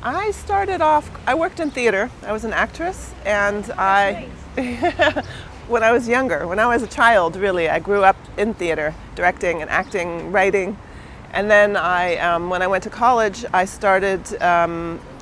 I started off, I worked in theater. I was an actress, and when I was younger, when I was a child, really, I grew up in theater, directing and acting, writing. And then when I went to college, I started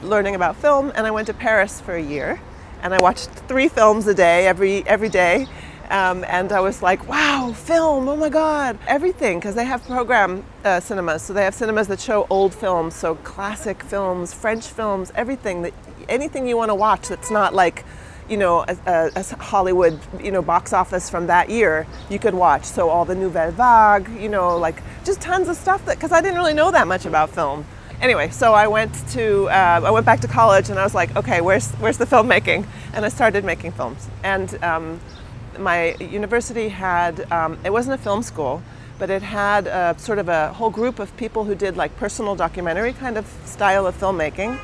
learning about film, and I went to Paris for a year. And I watched 3 films a day, every day. And I was like, wow, film, oh my God, everything, because they have program cinemas. So they have cinemas that show old films, so classic films, French films, everything, anything you want to watch that's not like, you know, a Hollywood, you know, box office from that year, you could watch. So all the Nouvelle Vague, you know, like just tons of stuff because I didn't really know that much about film. Anyway, so I went back to college, and I was like, okay, where's the filmmaking? And I started making films. And my university had, it wasn't a film school, but it had sort of a whole group of people who did like personal documentary kind of style of filmmaking.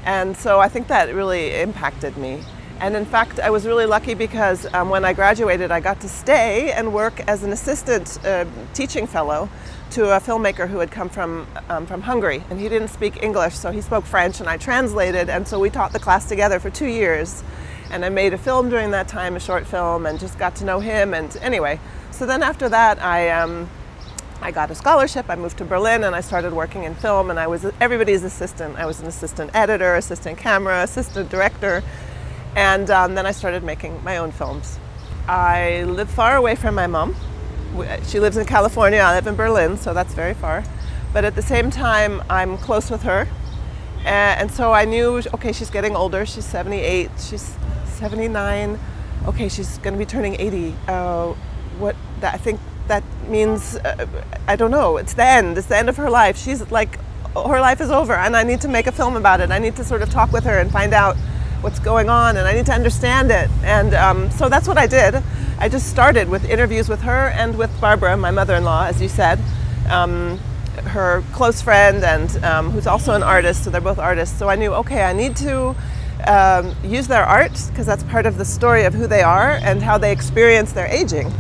And so I think that really impacted me. And in fact, I was really lucky because when I graduated, I got to stay and work as an assistant teaching fellow to a filmmaker who had come from Hungary. And he didn't speak English, so he spoke French, and I translated. And so we taught the class together for 2 years. And I made a film during that time, a short film, and just got to know him. And anyway, so then after that, I got a scholarship. I moved to Berlin, and I started working in film, and I was everybody's assistant. I was an assistant editor, assistant camera, assistant director. And then I started making my own films. I live far away from my mom. She lives in California. I live in Berlin, so that's very far. But at the same time, I'm close with her. And so I knew, okay, she's getting older. She's 78. She's 79. Okay, she's going to be turning 80. I think that means, I don't know, it's the end. It's the end of her life. She's like, her life is over, and I need to make a film about it. I need to sort of talk with her and find out what's going on, and I need to understand it. And so that's what I did. I just started with interviews with her and with Barbara, my mother-in-law, as you said, her close friend, and who's also an artist, so they're both artists. So I knew, okay, I need to use their art, because that's part of the story of who they are and how they experience their aging.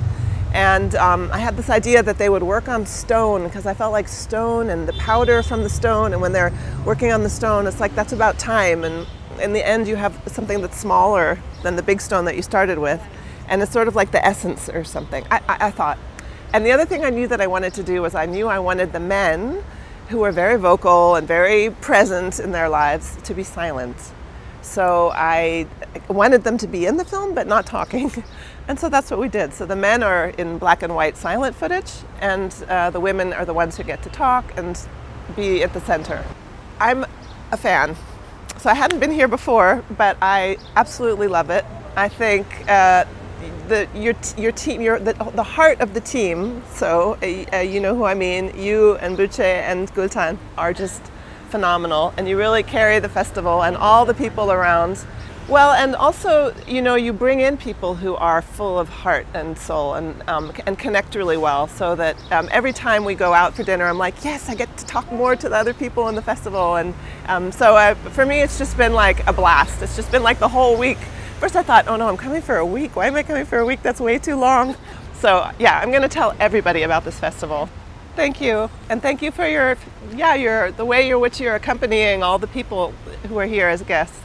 And I had this idea that they would work on stone, because I felt like stone and the powder from the stone, and when they're working on the stone, it's like that's about time, and in the end you have something that's smaller than the big stone that you started with, and it's sort of like the essence or something, I thought. And the other thing I knew that I wanted to do was I knew I wanted the men, who were very vocal and very present in their lives, to be silent. So I wanted them to be in the film but not talking. And so that's what we did. So the men are in black and white silent footage, and the women are the ones who get to talk and be at the center. I'm a fan. So I hadn't been here before, but I absolutely love it. I think your team, the heart of the team, so you know who I mean, you and Buche and Gultan are just phenomenal, and you really carry the festival and all the people around. Well, and also, you know, you bring in people who are full of heart and soul, and connect really well, so that every time we go out for dinner, I'm like, yes, I get to talk more to the other people in the festival. And so for me, it's just been like a blast. It's just been like the whole week. First I thought, oh no, I'm coming for a week. Why am I coming for a week? That's way too long. So yeah, I'm going to tell everybody about this festival. Thank you. And thank you for the way in which you're accompanying all the people who are here as guests.